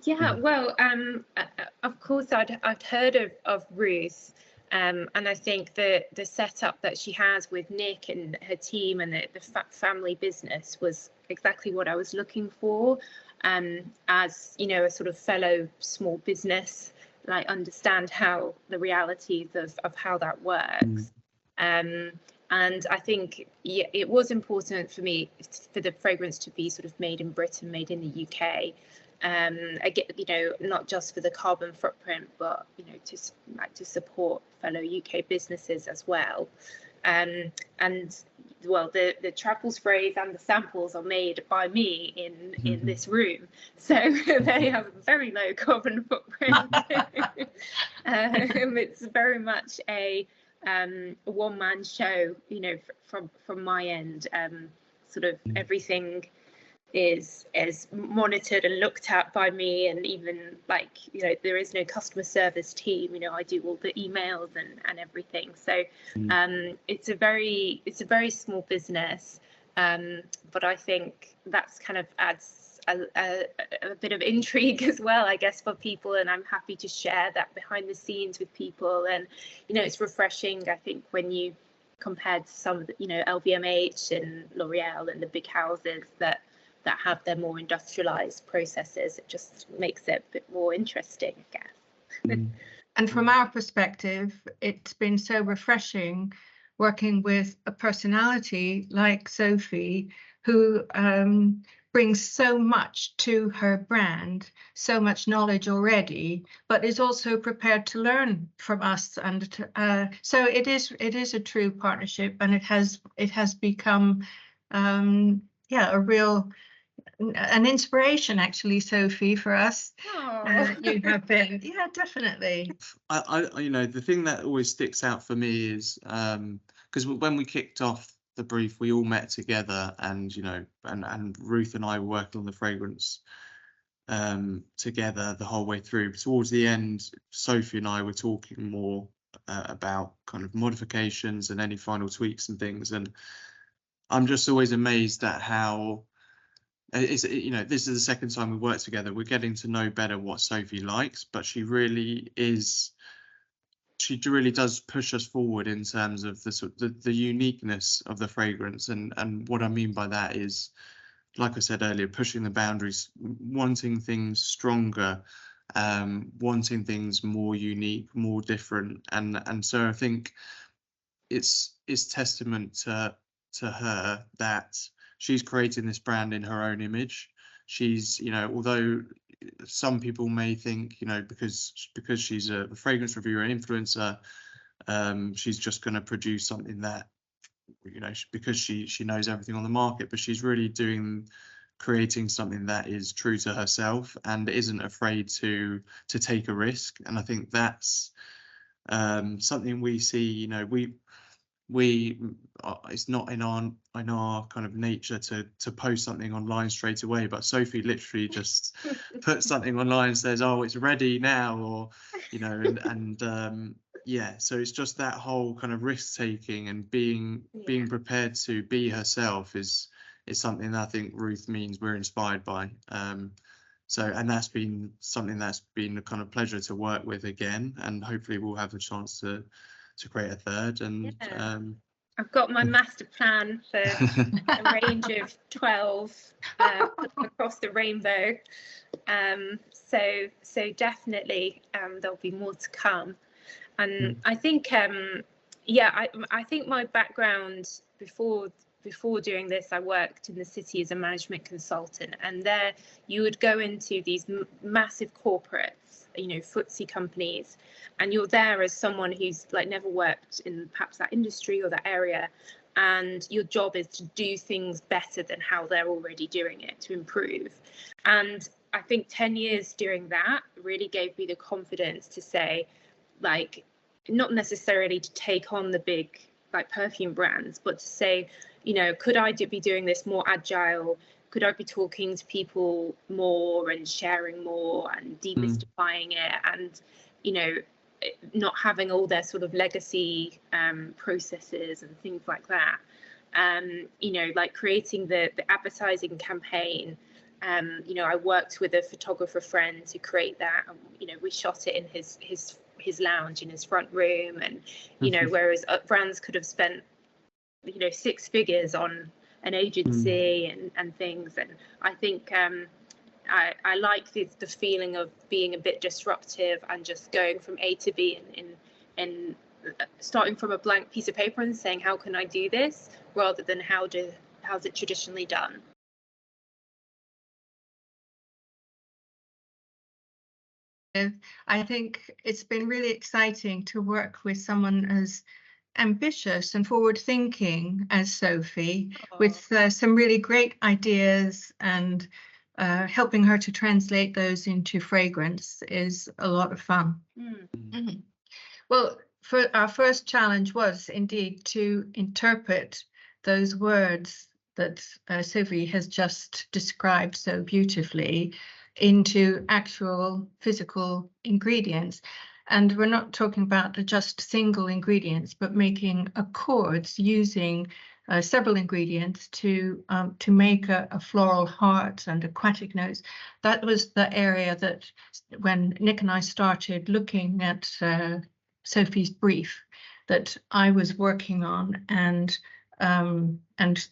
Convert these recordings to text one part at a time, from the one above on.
Yeah, well, of course, I'd heard of Ruth, and I think the setup that she has with Nick and her team and the family business was exactly what I was looking for. As you know, a sort of fellow small business, like understand how the realities of how that works. And I think it was important for me for the fragrance to be sort of made in Britain, made in the UK. Again, you know, not just for the carbon footprint, but you know, to support fellow UK businesses as well. And well, the truffle sprays and the samples are made by me in this room, so they have a very low carbon footprint. It's very much a one-man show, you know, from my end. Sort of everything is monitored and looked at by me, and even like, you know, there is no customer service team. You know, I do all the emails and everything. So it's a very small business, but I think that's kind of adds a bit of intrigue as well, I guess, for people, and I'm happy to share that behind the scenes with people. And you know, it's refreshing, I think, when you compared to some of the, you know, LVMH and L'Oreal and the big houses that have their more industrialized processes. It just makes it a bit more interesting, I guess. And from our perspective, it's been so refreshing working with a personality like Sophie, who brings so much to her brand, so much knowledge already, but is also prepared to learn from us. And so it is a true partnership, and it has become a real an inspiration, actually, Sophie, for us. You have been, yeah, definitely. I you know, the thing that always sticks out for me is because when we kicked off the brief, we all met together, and you know, and Ruth and I were working on the fragrance together the whole way through. Towards the end, Sophie and I were talking more about kind of modifications and any final tweaks and things, and I'm just always amazed at how you know, this is the second time we worked together. We're getting to know better what Sophie likes, but she really does push us forward in terms of the uniqueness of the fragrance. And what I mean by that is, like I said earlier, pushing the boundaries, wanting things stronger, wanting things more unique, more different. And so I think it's testament to her that she's creating this brand in her own image. She's, you know, although some people may think, you know, because she's a fragrance reviewer and influencer, she's just going to produce something that, you know, because she knows everything on the market, but she's really creating something that is true to herself and isn't afraid to take a risk. And I think that's something we see, you know, it's not in our kind of nature to post something online straight away, but Sophie literally just puts something online and says, oh, it's ready now, or you know, and yeah, so it's just that whole kind of risk taking and being prepared to be herself is something that I think Ruth means we're inspired by. So, and that's been something that's been a kind of pleasure to work with again, and hopefully we'll have a chance to create a third. And I've got my master plan for a range of 12 across the rainbow. So definitely there'll be more to come. And I think I think my background before doing this, I worked in the city as a management consultant, and there you would go into these massive corporates, you know, FTSE companies, and you're there as someone who's like never worked in perhaps that industry or that area, and your job is to do things better than how they're already doing it, to improve. And I think 10 years doing that really gave me the confidence to say, like, not necessarily to take on the big like perfume brands, but to say, you know, could I be doing this more agile? Could I be talking to people more and sharing more and demystifying it, and, you know, not having all their sort of legacy processes and things like that. You know, like creating the advertising campaign You know, I worked with a photographer friend to create that, and, you know, we shot it in his lounge in his front room, and, you know, whereas brands could have spent, you know, 6 figures on an agency and things. And I think I like the feeling of being a bit disruptive and just going from A to B and starting from a blank piece of paper and saying, how can I do this, rather than how's it traditionally done. I think it's been really exciting to work with someone as ambitious and forward-thinking as Sophie, with some really great ideas, and helping her to translate those into fragrance is a lot of fun. Well, for our first challenge was indeed to interpret those words that Sophie has just described so beautifully into actual physical ingredients. And we're not talking about just single ingredients, but making accords using several ingredients to make a floral heart and aquatic notes. That was the area that, when Nick and I started looking at Sophie's brief, that I was working on, and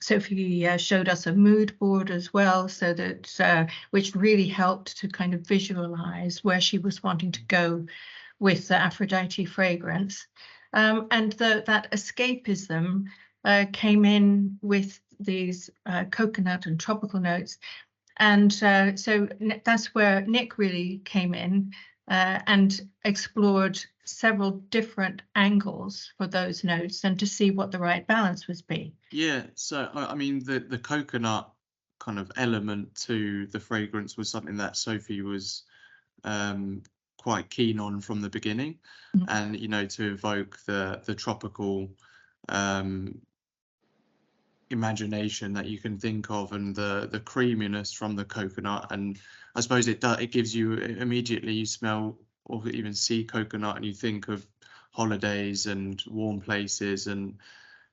Sophie showed us a mood board as well, so that which really helped to kind of visualize where she was wanting to go with the Aphrodite fragrance. And that escapism came in with these coconut and tropical notes. And so that's where Nick really came in and explored several different angles for those notes, and to see what the right balance would be. Yeah, so I mean, the coconut kind of element to the fragrance was something that Sophie was quite keen on from the beginning. And, you know, to evoke the tropical imagination that you can think of, and the creaminess from the coconut. And I suppose it gives you immediately, you smell or even see coconut and you think of holidays and warm places, and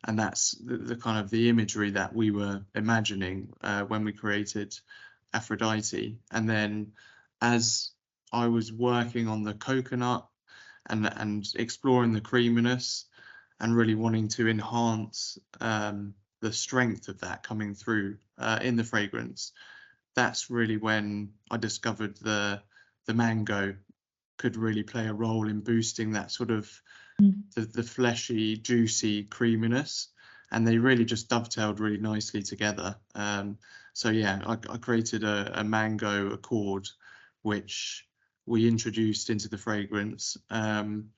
that's the kind of the imagery that we were imagining when we created Aphrodite. And then as I was working on the coconut and exploring the creaminess and really wanting to enhance the strength of that coming through in the fragrance, that's really when I discovered the mango could really play a role in boosting that sort of the fleshy, juicy creaminess, and they really just dovetailed really nicely together. So yeah, I created a mango accord, which we introduced into the fragrance. And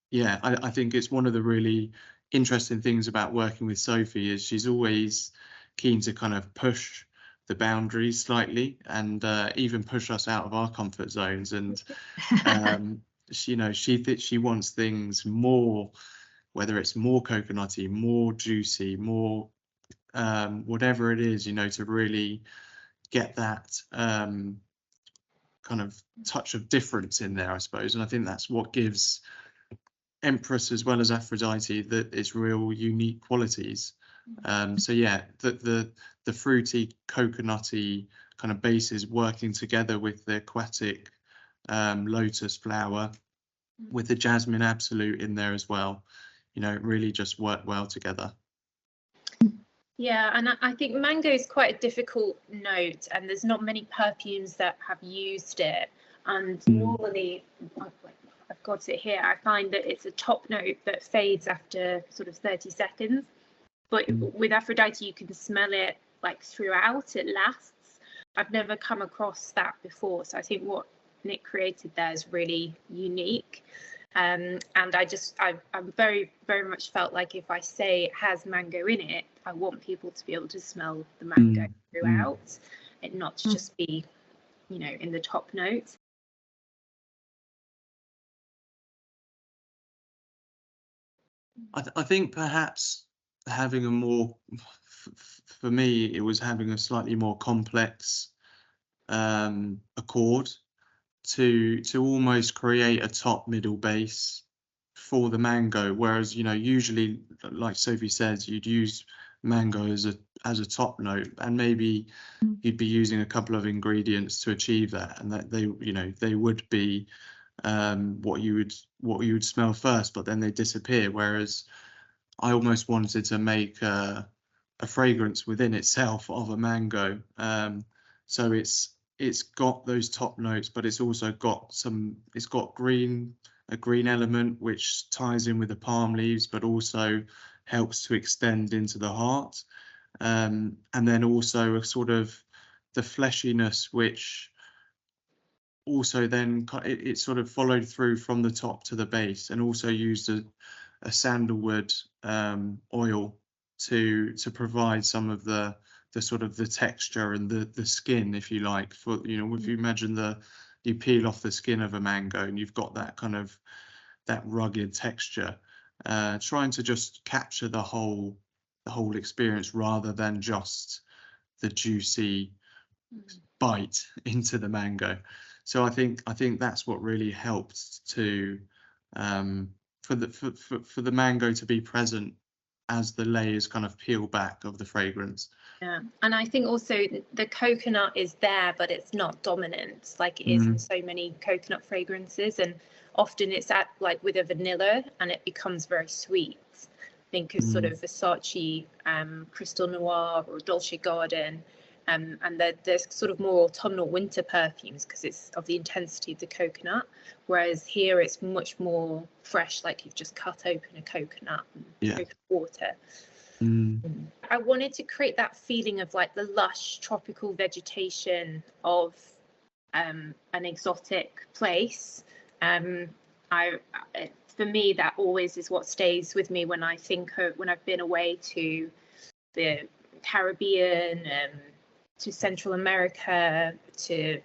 yeah, I think it's one of the really interesting things about working with Sophie is she's always keen to kind of push the boundaries slightly, and even push us out of our comfort zones. And you know, she wants things more, whether it's more coconutty, more juicy, more whatever it is, you know, to really get that kind of touch of difference in there, I suppose. And I think that's what gives Empress as well as Aphrodite its real unique qualities. So yeah, the fruity, coconutty kind of bases working together with the aquatic lotus flower, with the jasmine absolute in there as well, you know, it really just worked well together. Yeah, and I think mango is quite a difficult note, and there's not many perfumes that have used it. And normally, I've got it here, I find that it's a top note that fades after sort of 30 seconds. But with Aphrodite, you can smell it like throughout, it lasts. I've never come across that before. So I think what Nick created there is really unique. And I very, very much felt like if I say it has mango in it, I want people to be able to smell the mango throughout, it not just be, you know, in the top notes. I think perhaps having a more, for me, it was having a slightly more complex accord to almost create a top middle base for the mango, whereas, you know, usually, like Sophie says, you'd use mango as as a top note, and maybe you'd be using a couple of ingredients to achieve that, and that they, you know, they would be what you would smell first, but then they disappear. Whereas I almost wanted to make a fragrance within itself of a mango. So it's got those top notes, but it's also got a green element which ties in with the palm leaves, but also helps to extend into the heart. And then also a sort of the fleshiness, which also then it sort of followed through from the top to the base, and also used a sandalwood oil to provide some of the sort of the texture and the skin, if you like, for, you know, if you imagine you peel off the skin of a mango and you've got that kind of that rugged texture, trying to just capture the whole experience rather than just the juicy bite into the mango. So I think that's what really helped to for the mango to be present as the layers kind of peel back of the fragrance. Yeah, and I think also the coconut is there, but it's not dominant like it is in so many coconut fragrances, and often it's at like with a vanilla and it becomes very sweet. I think it's sort of Versace, Crystal Noir or Dolce Garden, and they're sort of more autumnal winter perfumes because it's of the intensity of the coconut, whereas here it's much more fresh, like you've just cut open a coconut and coconut water. I wanted to create that feeling of like the lush tropical vegetation of an exotic place. For me, that always is what stays with me when I think of when I've been away to the Caribbean, to Central America, to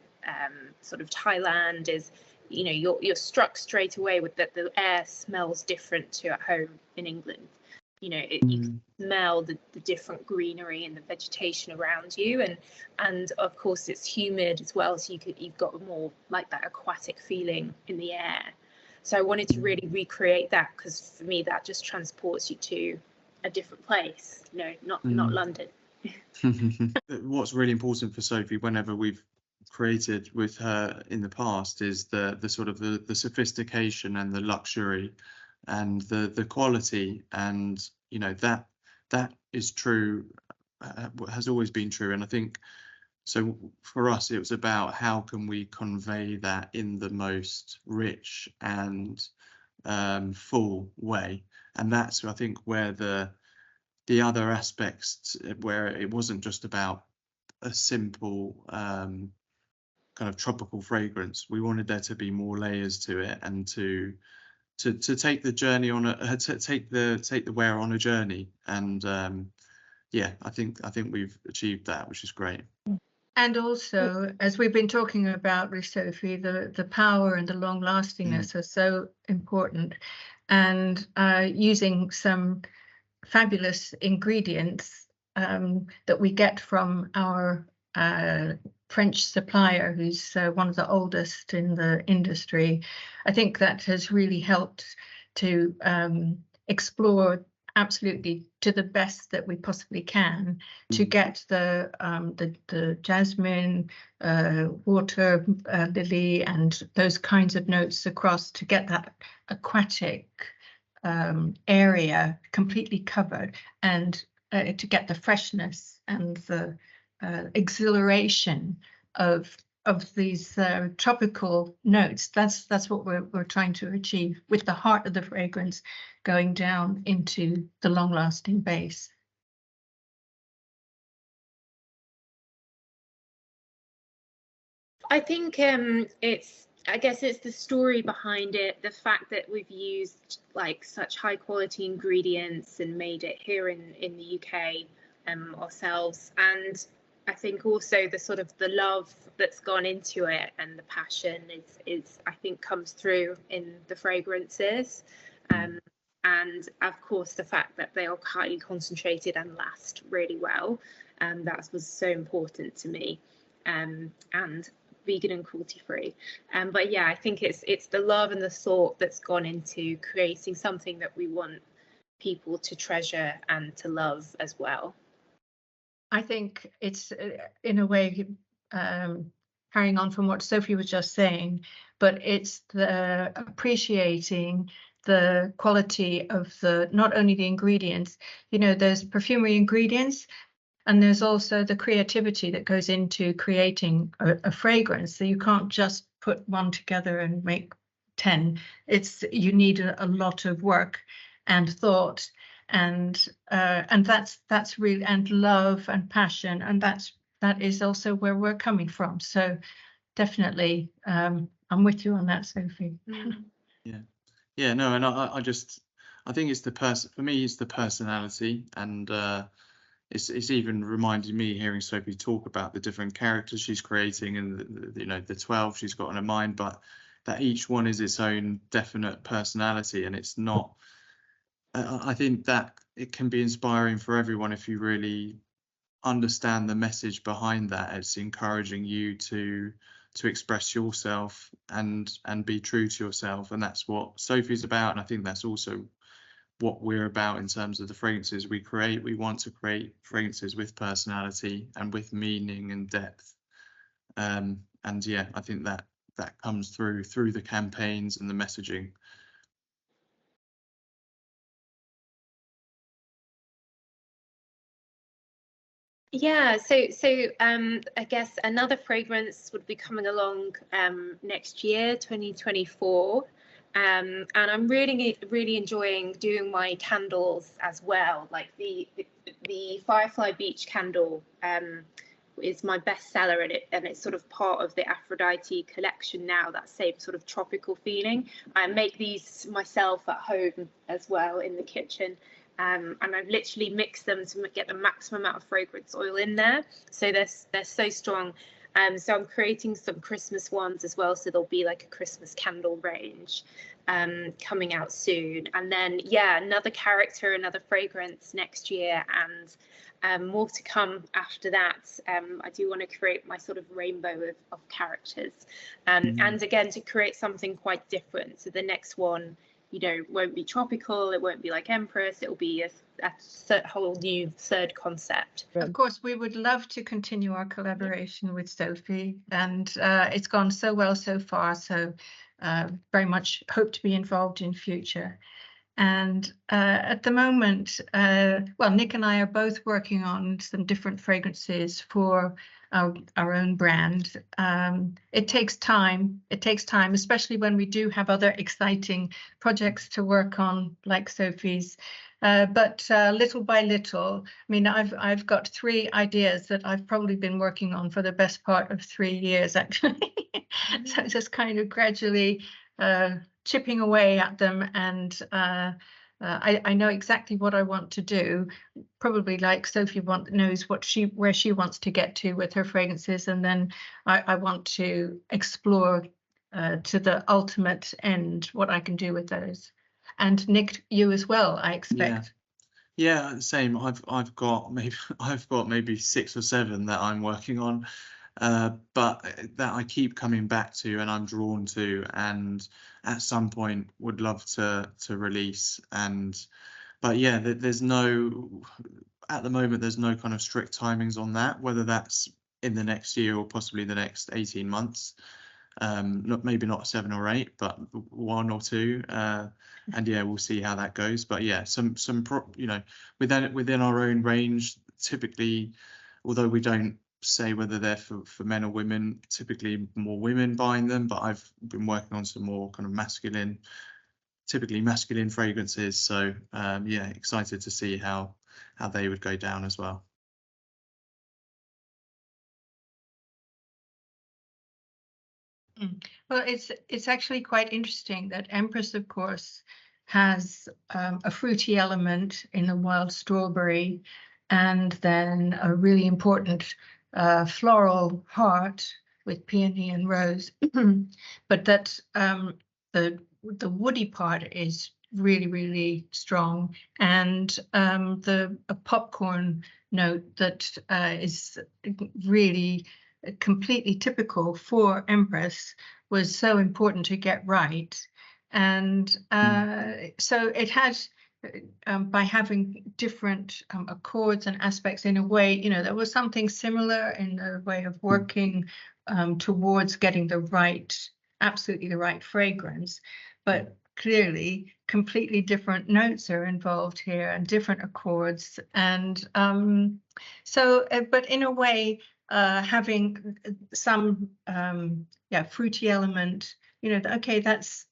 sort of Thailand, is, you know, you're struck straight away with that the air smells different to at home in England. You know, you can smell the different greenery and the vegetation around you, and of course it's humid as well, so you've got more like that aquatic feeling in the air. So I wanted to really recreate that, because for me that just transports you to a different place, you know, not London. What's really important for Sophie whenever we've created with her in the past is the sort of the sophistication and the luxury and the quality, and you know that is true, has always been true. And I think so for us it was about how can we convey that in the most rich and full way, and that's I think where the other aspects, where it wasn't just about a simple kind of tropical fragrance. We wanted there to be more layers to it, and to take the journey on to take the wearer on a journey. And yeah, I think we've achieved that, which is great. And also, as we've been talking about with Sophie, the power and the long lastingness are so important, and using some fabulous ingredients that we get from our French supplier, who's one of the oldest in the industry. I think that has really helped to explore absolutely to the best that we possibly can to get the jasmine, water lily, and those kinds of notes across, to get that aquatic area completely covered, and to get the freshness and the exhilaration of these tropical notes. That's what we're trying to achieve, with the heart of the fragrance going down into the long-lasting base. I think I guess it's the story behind it, the fact that we've used like such high quality ingredients and made it here in the UK ourselves. And I think also the sort of the love that's gone into it and the passion is I think comes through in the fragrances. And of course the fact that they are highly concentrated and last really well. That was so important to me. And vegan and cruelty free. But yeah, I think it's the love and the thought that's gone into creating something that we want people to treasure and to love as well. I think it's in a way carrying on from what Sophie was just saying, but it's the appreciating the quality of the, not only the ingredients, you know, there's perfumery ingredients, and there's also the creativity that goes into creating a fragrance. So you can't just put one together and make 10. You need a lot of work and thought, and that's really, and love and passion, and that is also where we're coming from. So definitely, I'm with you on that, Sophie. Yeah, no, and I think it's for me, it's the personality, and it's even reminded me hearing Sophie talk about the different characters she's creating, and the 12 she's got in her mind, but that each one is its own definite personality, and it's not. I think that it can be inspiring for everyone if you really understand the message behind that. It's encouraging you to express yourself and be true to yourself, and that's what Sophie's about, and I think that's also what we're about in terms of the fragrances we create. We want to create fragrances with personality and with meaning and depth, and yeah, I think that comes through the campaigns and the messaging. Yeah, so I guess another fragrance would be coming along next year, 2024. And I'm really enjoying doing my candles as well. Like the Firefly Beach candle is my best seller, and it's sort of part of the Aphrodite collection now, that same sort of tropical feeling. I make these myself at home as well in the kitchen. And I've literally mixed them to get the maximum amount of fragrance oil in there. So they're so strong. So I'm creating some Christmas ones as well. So there'll be like a Christmas candle range coming out soon. And then, yeah, another character, another fragrance next year, and more to come after that. I do want to create my sort of rainbow of characters. And again, to create something quite different. So the next one, won't be tropical, it won't be like Empress, it will be a whole new third concept. Of course, we would love to continue our collaboration with Sophie, and it's gone so well so far, so very much hope to be involved in future. And at the moment, well, Nick and I are both working on some different fragrances for our own brand. It takes time, especially when we do have other exciting projects to work on, like Sophie's. But little by little, I mean, I've got 3 ideas that I've probably been working on for the best part of 3 years, actually. So just kind of gradually chipping away at them, and I know exactly what I want to do. Probably like Sophie knows where she wants to get to with her fragrances, and then I want to explore to the ultimate end what I can do with those. And Nick, you as well, I expect. Yeah, same. I've got maybe 6 or 7 that I'm working on, but that I keep coming back to and I'm drawn to, and at some point would love to release. But yeah, at the moment there's no kind of strict timings on that, whether that's in the next year or possibly the next 18 months. Maybe not 7 or 8, but 1 or 2, and yeah, we'll see how that goes. But yeah, within our own range, typically, although we don't say whether they're for men or women, typically more women buying them, but I've been working on some more kind of typically masculine fragrances, so yeah, excited to see how they would go down as well. Well, it's actually quite interesting that Empress, of course, has a fruity element in the wild strawberry, and then a really important floral heart with peony and rose. But that the woody part is really, really strong, and a popcorn note that is really completely typical for Empress was so important to get right. And so it had by having different accords and aspects in a way, you know, there was something similar in the way of working towards getting the right, absolutely the right fragrance, but clearly completely different notes are involved here and different accords. And but in a way, having some fruity element, you know, okay, that's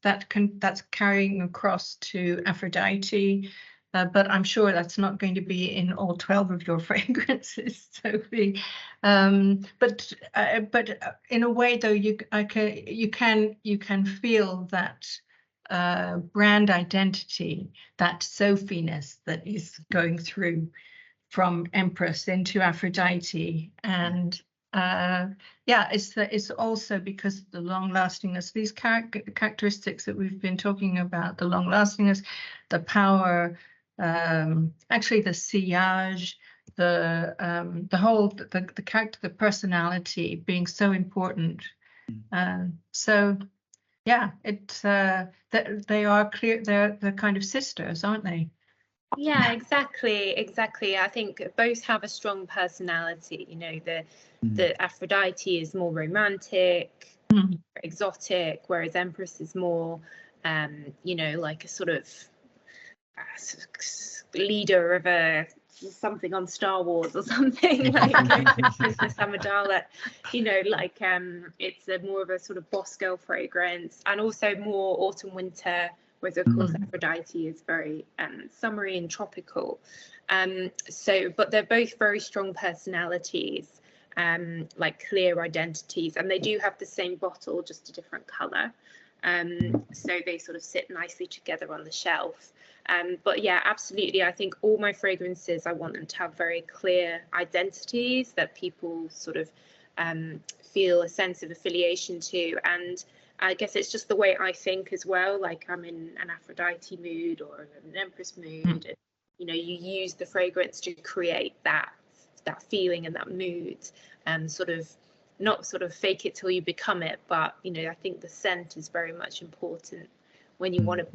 carrying across to Aphrodite, but I'm sure that's not going to be in all 12 of your fragrances, Sophie. But in a way, though, you can feel that brand identity, that Sophiness that is going through from Empress into Aphrodite. And it's also because of the long-lastingness, these characteristics that we've been talking about, the long-lastingness, the power, actually the sillage, the whole, the character, the personality being so important. So yeah, it's they are clear, they're kind of sisters, aren't they? Yeah, exactly. I think both have a strong personality. You know, the Aphrodite is more romantic, exotic, whereas Empress is more, you know, like a sort of leader of a something on Star Wars or something, like Princess Amidala. You know, like it's more of a sort of boss girl fragrance, and also more autumn winter. Whereas of course Aphrodite is very summery and tropical. But they're both very strong personalities, like clear identities, and they do have the same bottle, just a different colour. So they sort of sit nicely together on the shelf. But yeah, absolutely. I think all my fragrances, I want them to have very clear identities that people sort of feel a sense of affiliation to. And I guess it's just the way I think as well. Like I'm in an Aphrodite mood or an Empress mood, and you know, you use the fragrance to create that feeling and that mood, and sort of not sort of fake it till you become it. But you know, I think the scent is very much important when you want to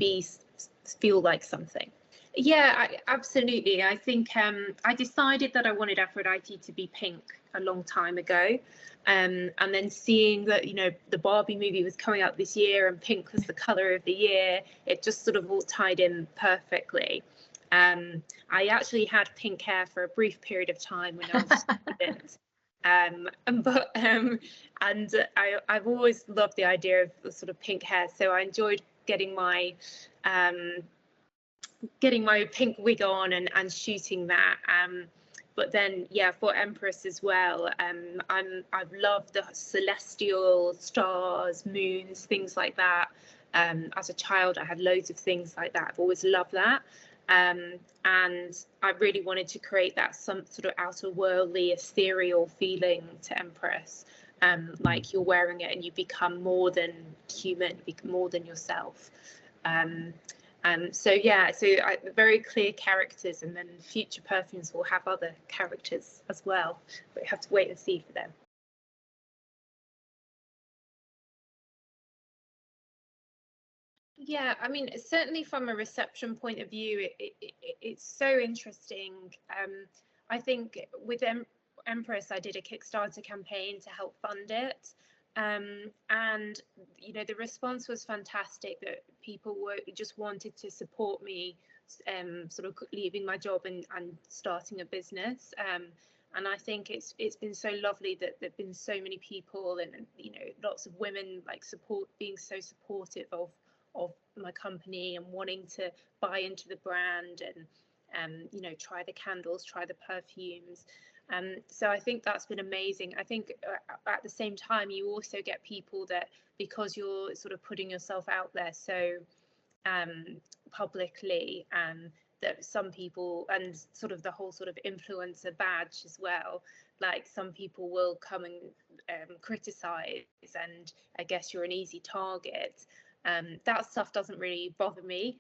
feel like something. Yeah, absolutely. I think I decided that I wanted Aphrodite to be pink a long time ago. And then seeing that, you know, the Barbie movie was coming out this year and pink was the colour of the year, it just sort of all tied in perfectly. I actually had pink hair for a brief period of time when I was a student. And I've always loved the idea of the sort of pink hair, so I enjoyed getting my pink wig on and shooting that. But then, yeah, for Empress as well, I've loved the celestial stars, moons, things like that. As a child, I had loads of things like that. I've always loved that. And I really wanted to create that some sort of outer worldly, ethereal feeling to Empress. Like you're wearing it and you become more than human, you become more than yourself. So yeah, very clear characters, and then future perfumes will have other characters as well, but you have to wait and see for them. Yeah, I mean, certainly from a reception point of view, it's so interesting. I think with Empress, I did a Kickstarter campaign to help fund it. And you know, the response was fantastic, that people just wanted to support me, sort of leaving my job and starting a business. And I think it's been so lovely that there've been so many people, and you know, lots of women like being so supportive of my company and wanting to buy into the brand and you know, try the candles, try the perfumes. So I think that's been amazing. I think at the same time, you also get people that, because you're sort of putting yourself out there so publicly, that some people, and sort of the whole sort of influencer badge as well, like some people will come and criticize, and I guess you're an easy target. That stuff doesn't really bother me.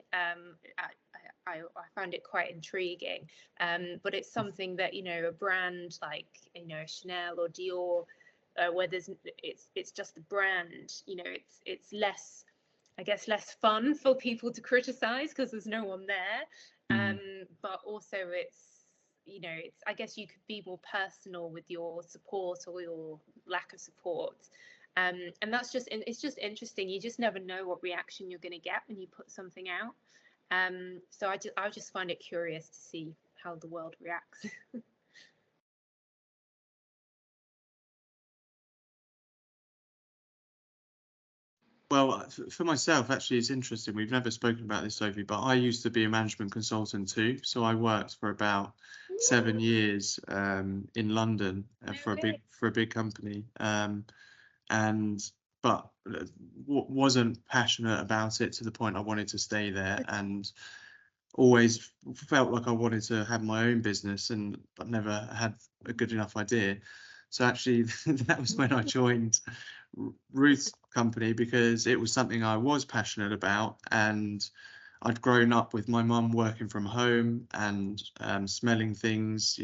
I found it quite intriguing, but it's something that, you know, a brand like, you know, Chanel or Dior, where it's just the brand, you know, it's less I guess, less fun for people to criticize because there's no one there. But also it's I guess you could be more personal with your support or your lack of support. And that's it's just interesting. You just never know what reaction you're going to get when you put something out. So I just find it curious to see how the world reacts. Well, for myself, actually, it's interesting. We've never spoken about this, Sophie, but I used to be a management consultant too. So I worked for about 7 years in London for a big company, but wasn't passionate about it to the point I wanted to stay there, and always felt like I wanted to have my own business, but never had a good enough idea. So actually, that was when I joined RUTH's company, because it was something I was passionate about, and I'd grown up with my mum working from home and smelling things,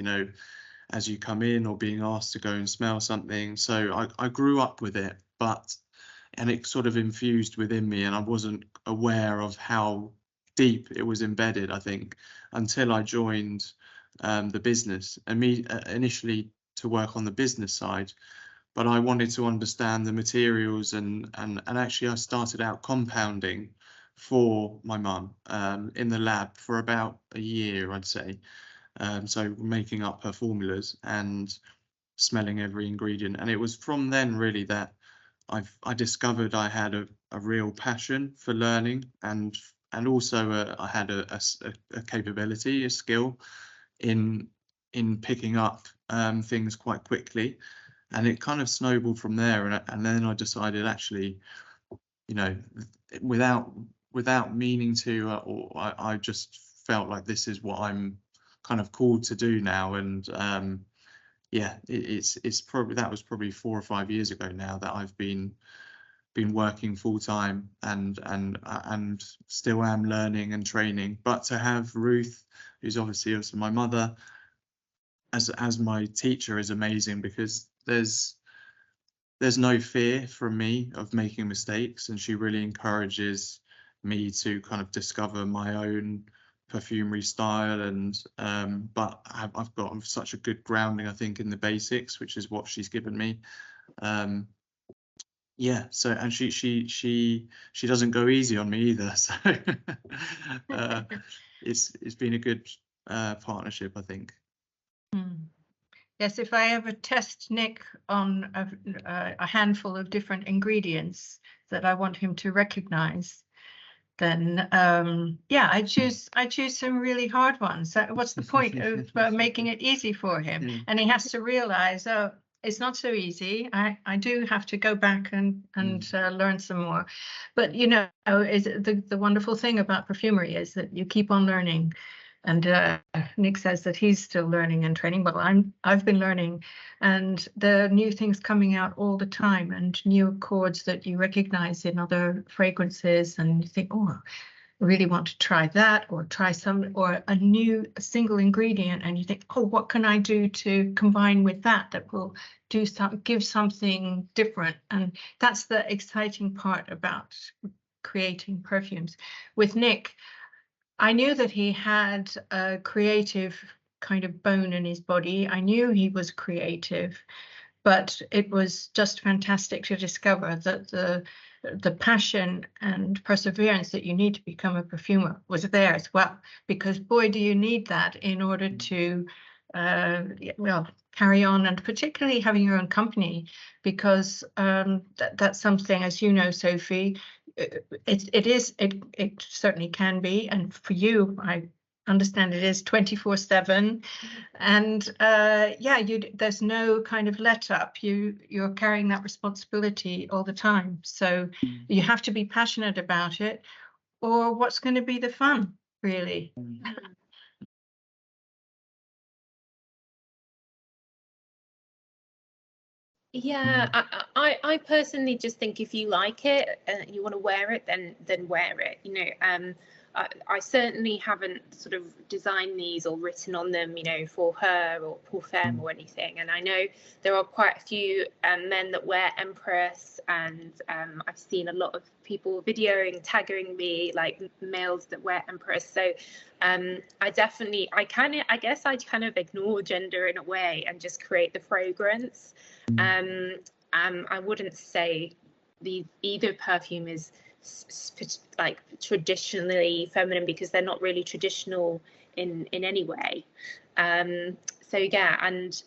as you come in, or being asked to go and smell something. So I grew up with it, and it sort of infused within me, and I wasn't aware of how deep it was embedded, I think, until I joined the business, initially to work on the business side. But I wanted to understand the materials, and actually I started out compounding for my mum in the lab for about a year, I'd say. So making up her formulas and smelling every ingredient. And it was from then really that I discovered I had a real passion for learning, and also I had a capability, a skill in picking up things quite quickly. And it kind of snowballed from there, and then I decided, actually, without meaning to, or I just felt like this is what I'm kind of called to do now. And yeah, it's probably, that was probably 4 or 5 years ago now that I've been working full time, and still am learning and training. But to have Ruth, who's obviously also my mother, as my teacher, is amazing, because there's no fear from me of making mistakes, and she really encourages me to kind of discover my own perfumery style. And but I've got such a good grounding, I think, in the basics, which is what she's given me. Yeah, so, and she doesn't go easy on me either, so it's been a good partnership, I think. Yes, if I ever test Nick on a handful of different ingredients that I want him to recognize, then yeah, I choose some really hard ones. What's the point of making it easy for him? And he has to realize, oh, it's not so easy. I do have to go back and learn some more. But the wonderful thing about perfumery is that you keep on learning. And Nick says that he's still learning and training. Well, I've been learning, and there are new things coming out all the time, and new accords that you recognize in other fragrances, and you think, oh, I really want to try that, or try or a single ingredient, and you think, oh, what can I do to combine with that will give something different? And that's the exciting part about creating perfumes. With Nick, I knew that he had a creative kind of bone in his body. I knew he was creative, but it was just fantastic to discover that the passion and perseverance that you need to become a perfumer was there as well. Because boy, do you need that in order to carry on, and particularly having your own company, because that's something, as you know, Sophie, it certainly can be, and for you, I understand it is 24/7, and yeah, there's no kind of let up. You're carrying that responsibility all the time, so you have to be passionate about it, or what's going to be the fun, really? Yeah, I personally just think if you like it and you want to wear it, then wear it. I certainly haven't sort of designed these or written on them, you know, for her or pour femme or anything. And I know there are quite a few men that wear Empress, and I've seen a lot of people videoing, tagging me, like males that wear Empress. So I guess I kind of ignore gender in a way and just create the fragrance. I wouldn't say either perfume is like traditionally feminine, because they're not really traditional in any way. So yeah, and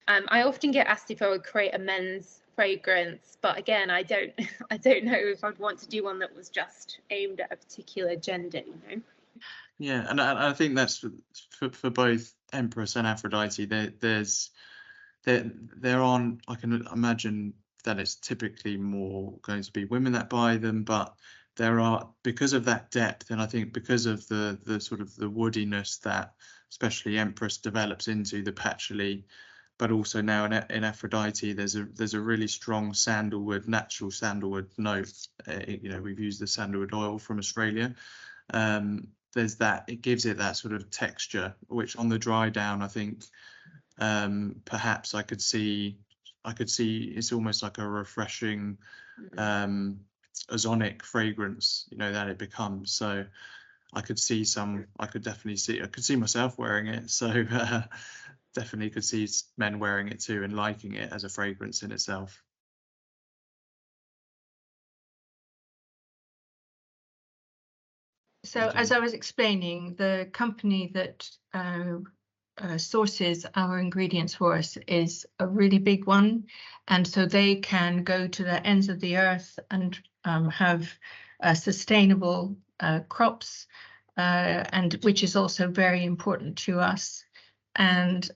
I often get asked if I would create a men's fragrance, but again, I don't know if I'd want to do one that was just aimed at a particular gender, you know. Yeah, and I think that's for both Empress and Aphrodite. There aren't, I can imagine that it's typically more going to be women that buy them, but there are, because of that depth, and I think because of the sort of the woodiness that especially Empress develops into, the patchouli, but also now in Aphrodite there's a really strong sandalwood, natural sandalwood note. You know, we've used the sandalwood oil from Australia. There's that, it gives it that sort of texture, which on the dry down, I think perhaps I could see it's almost like a refreshing ozonic fragrance, you know, that it becomes. So I could see I could see myself wearing it. So definitely could see men wearing it too and liking it as a fragrance in itself. So as I was explaining, the company that sources our ingredients for us is a really big one, and so they can go to the ends of the earth and have sustainable crops, and which is also very important to us, and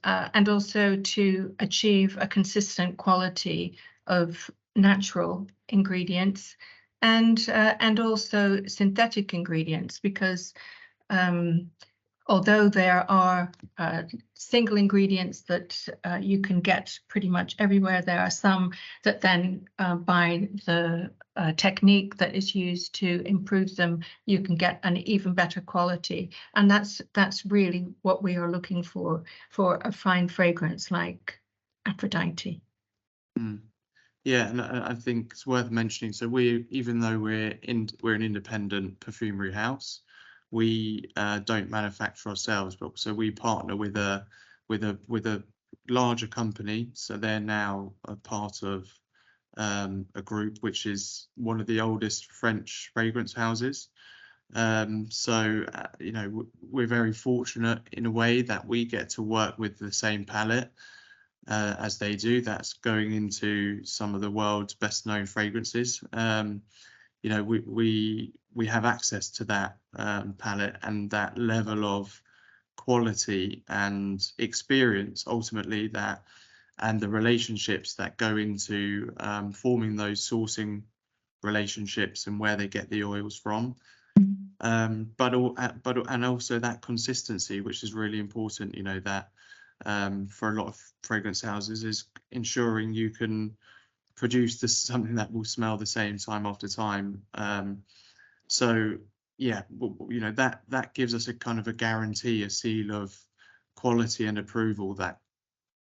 also to achieve a consistent quality of natural ingredients and also synthetic ingredients, because although there are single ingredients that you can get pretty much everywhere, there are some that then by the technique that is used to improve them, you can get an even better quality. And that's really what we are looking for a fine fragrance like Aphrodite. Yeah, and I think it's worth mentioning. So even though we're an independent perfumery house, we don't manufacture ourselves, but so we partner with a larger company. So they're now a part of a group which is one of the oldest French fragrance houses. So you know, we're very fortunate in a way that we get to work with the same palette as they do. That's going into some of the world's best known fragrances. You know, we have access to that palette and that level of quality and experience ultimately, and the relationships that go into forming those sourcing relationships and where they get the oils from. But also that consistency, which is really important, you know, that for a lot of fragrance houses is ensuring you can produce something that will smell the same time after time. So yeah, you know, that gives us a kind of a guarantee, a seal of quality and approval, that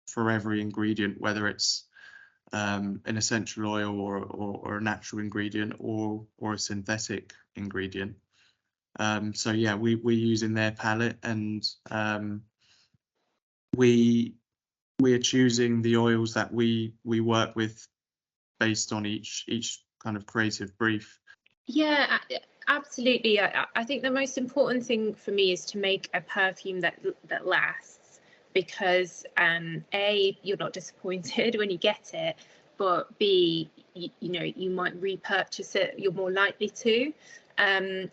for every ingredient, whether it's an essential oil or a natural ingredient or a synthetic ingredient. So yeah, we're using their palette, and we are choosing the oils that we work with based on each kind of creative brief. Yeah, absolutely. I think the most important thing for me is to make a perfume that lasts, because A, you're not disappointed when you get it, but B, you know, you might repurchase it, you're more likely to.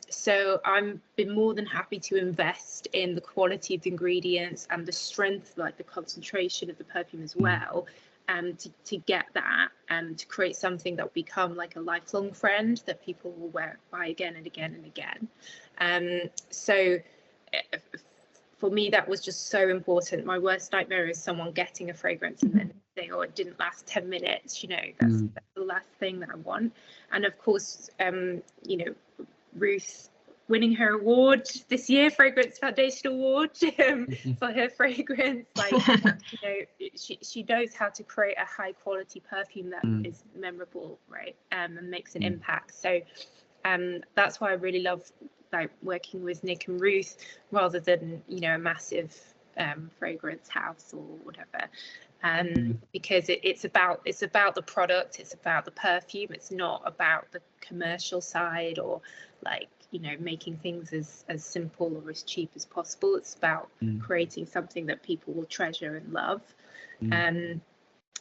So I'm been more than happy to invest in the quality of the ingredients and the strength, like the concentration of the perfume as well, to get that, to create something that will become like a lifelong friend that people will buy again and again and again. So for me, that was just so important. My worst nightmare is someone getting a fragrance and then saying, oh, it didn't last 10 minutes, you know, that's the last thing that I want. And of course, you know, RUTH winning her award this year, Fragrance Foundation Award, for her fragrance. Like, you know, she knows how to create a high quality perfume that is memorable, right, and makes an impact. So that's why I really love like working with NIC and RUTH rather than, you know, a massive fragrance house or whatever. Because it's about the product, it's about the perfume, it's not about the commercial side or like, you know, making things as simple or as cheap as possible. It's about creating something that people will treasure and love. And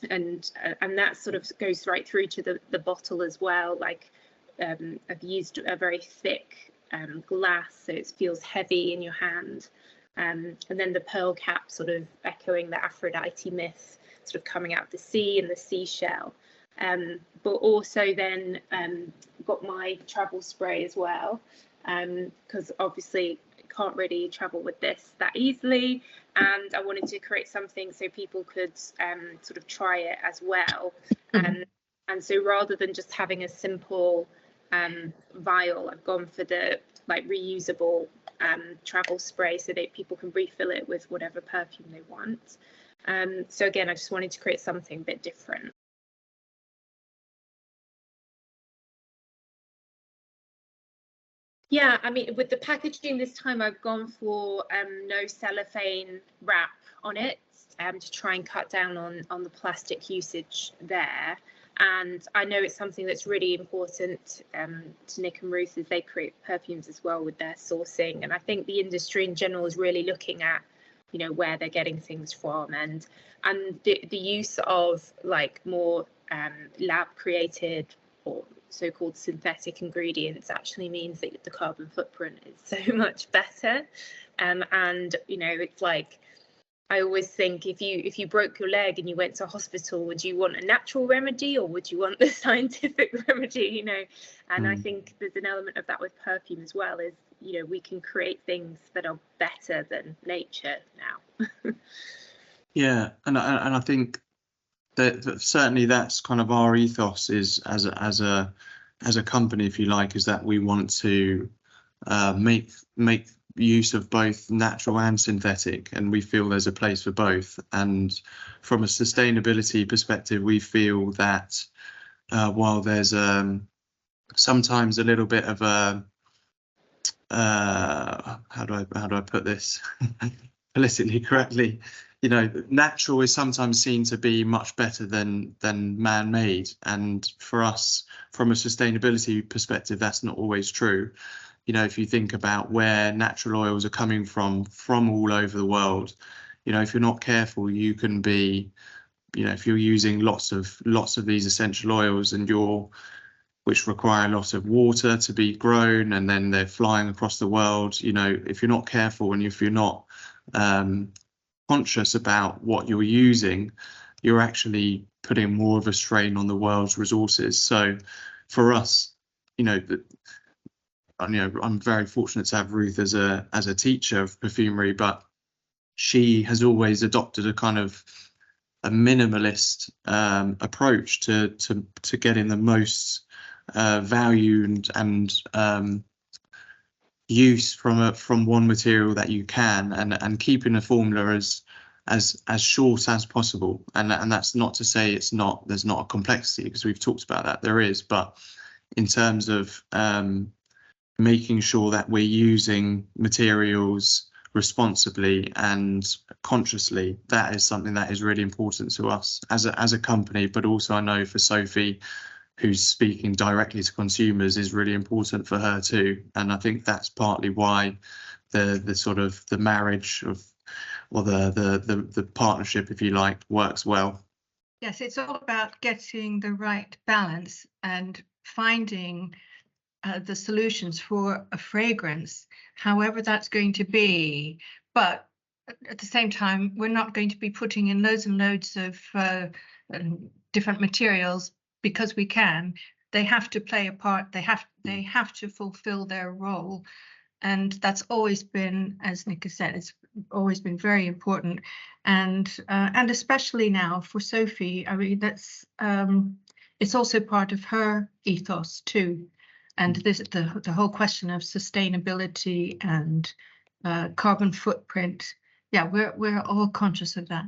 that sort of goes right through to the bottle as well. Like I've used a very thick glass, so it feels heavy in your hand. And then the pearl cap sort of echoing the Aphrodite myth, sort of coming out of the sea and the seashell. But also then got my travel spray as well, because obviously can't really travel with this that easily, and I wanted to create something so people could sort of try it as well. And so rather than just having a simple vial, I've gone for the like reusable travel spray so that people can refill it with whatever perfume they want. So again, I just wanted to create something a bit different. Yeah, I mean, with the packaging this time, I've gone for no cellophane wrap on it, to try and cut down on the plastic usage there. And I know it's something that's really important to NIC and RUTH as they create perfumes as well with their sourcing. And I think the industry in general is really looking at, you know, where they're getting things from, and the use of like more lab created or so-called synthetic ingredients actually means that the carbon footprint is so much better. And you know, it's like, I always think if you broke your leg and you went to a hospital, would you want a natural remedy or would you want the scientific remedy, you know? And I think there's an element of that with perfume as well, is, you know, we can create things that are better than nature now. Yeah, and I think that certainly that's kind of our ethos is as a company, if you like, is that we want to make use of both natural and synthetic, and we feel there's a place for both. And from a sustainability perspective, we feel that while there's sometimes a little bit of a how do I put this politically correctly, you know, natural is sometimes seen to be much better than man-made, and for us, from a sustainability perspective, that's not always true. You know, if you think about where natural oils are coming from all over the world, you know, if you're not careful, you can be, you know, if you're using lots of these essential oils and which require a lot of water to be grown, and then they're flying across the world, you know, if you're not careful and if you're not conscious about what you're using, you're actually putting more of a strain on the world's resources. So for us, you know, I'm very fortunate to have RUTH as a teacher of perfumery, but she has always adopted a kind of a minimalist approach to getting the most value and use from one material that you can, and keeping the formula as short as possible. And that's not to say there's not a complexity, because we've talked about that, there is, but in terms of making sure that we're using materials responsibly and consciously, that is something that is really important to us as a company, but also I know for Sophie, who's speaking directly to consumers, is really important for her too. And I think that's partly why the sort of the marriage of, or the partnership, if you like, works well. Yes, it's all about getting the right balance and finding the solutions for a fragrance, however that's going to be. But at the same time, we're not going to be putting in loads and loads of different materials because we can. They have to play a part. They have to fulfill their role, and that's always been, as Nick has said, it's always been very important. And especially now for Sophie, I mean, that's it's also part of her ethos too. And this the whole question of sustainability and carbon footprint. Yeah, we're all conscious of that.